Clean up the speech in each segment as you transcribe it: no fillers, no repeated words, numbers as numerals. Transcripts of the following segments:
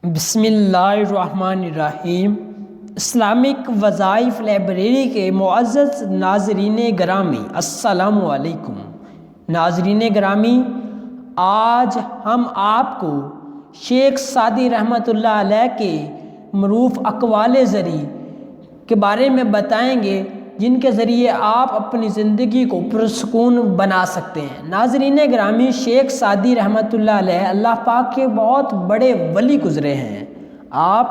بسم اللہ الرحمن الرحیم۔ اسلامک وظائف لائبریری کے معزز ناظرین گرامی، السلام علیکم۔ ناظرین گرامی، آج ہم آپ کو شیخ سعدی رحمۃ اللہ علیہ کے معروف اقوال زری کے بارے میں بتائیں گے، جن کے ذریعے آپ اپنی زندگی کو پرسکون بنا سکتے ہیں۔ ناظرین گرامی، شیخ سعدی رحمۃ اللہ علیہ اللہ پاک کے بہت بڑے ولی گزرے ہیں۔ آپ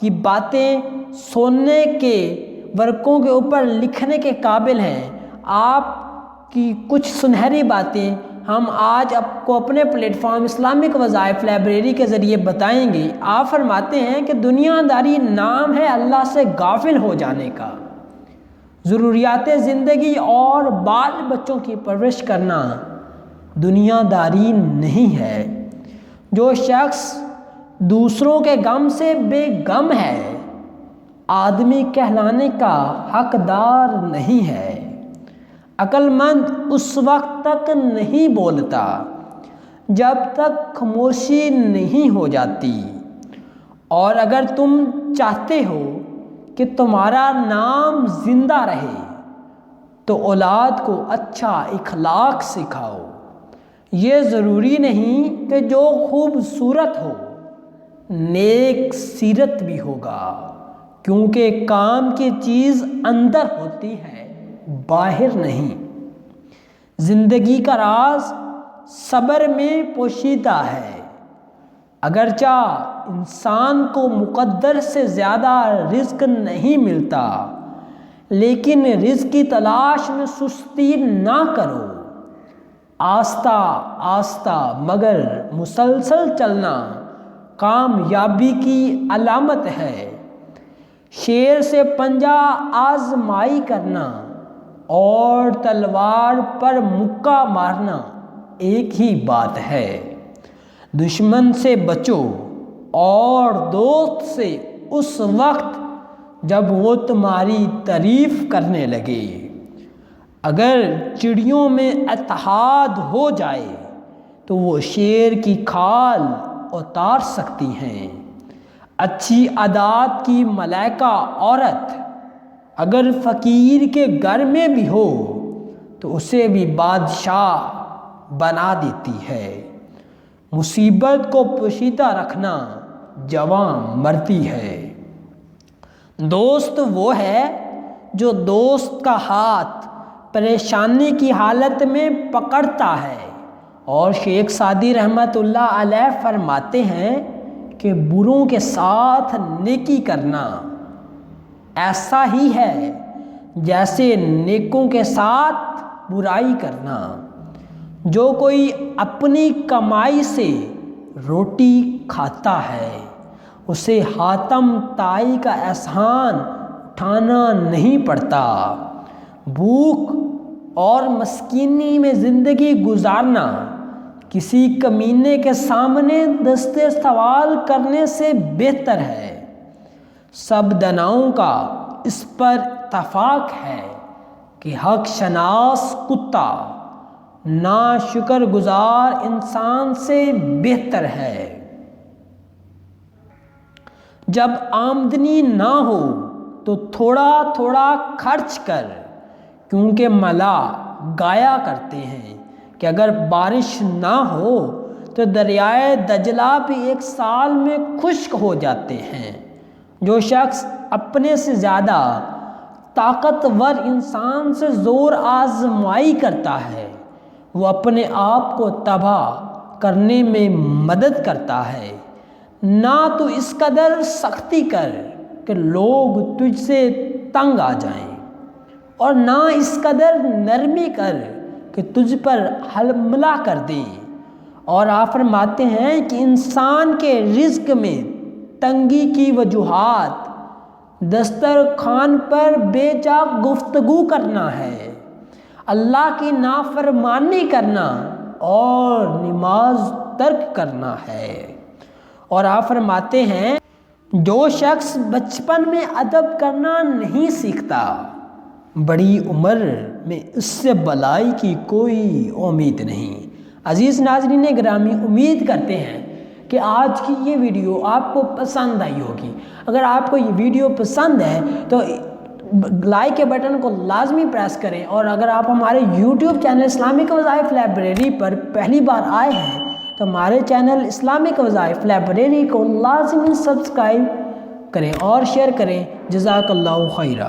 کی باتیں سننے کے ورقوں کے اوپر لکھنے کے قابل ہیں۔ آپ کی کچھ سنہری باتیں ہم آج آپ کو اپنے پلیٹ فارم اسلامک وظائف لائبریری کے ذریعے بتائیں گے۔ آپ فرماتے ہیں کہ دنیا داری نام ہے اللہ سے غافل ہو جانے کا، ضروریات زندگی اور بال بچوں کی پرورش کرنا دنیا داری نہیں ہے۔ جو شخص دوسروں کے غم سے بے غم ہے، آدمی کہلانے کا حقدار نہیں ہے۔ عقل مند اس وقت تک نہیں بولتا جب تک خاموشی نہیں ہو جاتی، اور اگر تم چاہتے ہو کہ تمہارا نام زندہ رہے تو اولاد کو اچھا اخلاق سکھاؤ۔ یہ ضروری نہیں کہ جو خوبصورت ہو نیک سیرت بھی ہوگا، کیونکہ کام کی چیز اندر ہوتی ہے، باہر نہیں۔ زندگی کا راز صبر میں پوشیدہ ہے۔ اگرچہ انسان کو مقدر سے زیادہ رزق نہیں ملتا، لیکن رزق کی تلاش میں سستی نہ کرو۔ آہستہ آہستہ مگر مسلسل چلنا کامیابی کی علامت ہے۔ شیر سے پنجہ آزمائی کرنا اور تلوار پر مکہ مارنا ایک ہی بات ہے۔ دشمن سے بچو اور دوست سے اس وقت جب وہ تمہاری تعریف کرنے لگے۔ اگر چڑیوں میں اتحاد ہو جائے تو وہ شیر کی کھال اتار سکتی ہیں۔ اچھی عادات کی ملائکہ عورت اگر فقیر کے گھر میں بھی ہو تو اسے بھی بادشاہ بنا دیتی ہے۔ مصیبت کو پوشیدہ رکھنا جوان مرتی ہے۔ دوست وہ ہے جو دوست کا ہاتھ پریشانی کی حالت میں پکڑتا ہے، اور شیخ سعدی رحمۃ اللہ علیہ فرماتے ہیں کہ بروں کے ساتھ نیکی کرنا ایسا ہی ہے جیسے نیکوں کے ساتھ برائی کرنا۔ جو کوئی اپنی کمائی سے روٹی کھاتا ہے، اسے حاتم طائی کا احسان اٹھانا نہیں پڑتا۔ بھوک اور مسکینی میں زندگی گزارنا کسی کمینے کے سامنے دستے سوال کرنے سے بہتر ہے۔ سب داناؤں کا اس پر اتفاق ہے کہ حق شناس کتا ناشکر گزار انسان سے بہتر ہے۔ جب آمدنی نہ ہو تو تھوڑا تھوڑا خرچ کر، کیونکہ ملا گایا کرتے ہیں کہ اگر بارش نہ ہو تو دریائے دجلہ بھی ایک سال میں خشک ہو جاتے ہیں۔ جو شخص اپنے سے زیادہ طاقتور انسان سے زور آزمائی کرتا ہے، وہ اپنے آپ کو تباہ کرنے میں مدد کرتا ہے۔ نہ تو اس قدر سختی کر کہ لوگ تجھ سے تنگ آ جائیں، اور نہ اس قدر نرمی کر کہ تجھ پر حملہ کر دیں۔ اور آپ فرماتے ہیں کہ انسان کے رزق میں تنگی کی وجوہات دسترخوان پر بے جا گفتگو کرنا ہے، اللہ کی نافرمانی کرنا اور نماز ترک کرنا ہے۔ اور آپ فرماتے ہیں جو شخص بچپن میں ادب کرنا نہیں سیکھتا، بڑی عمر میں اس سے بلائی کی کوئی امید نہیں۔ عزیز ناظرین گرامی، امید کرتے ہیں کہ آج کی یہ ویڈیو آپ کو پسند آئی ہوگی۔ اگر آپ کو یہ ویڈیو پسند ہے تو لائک کے بٹن کو لازمی پریس کریں، اور اگر آپ ہمارے یوٹیوب چینل اسلامک وظائف لائبریری پر پہلی بار آئے ہیں تو ہمارے چینل اسلامک وظائف لائبریری کو لازمی سبسکرائب کریں اور شیئر کریں۔ جزاک اللہ خیرہ۔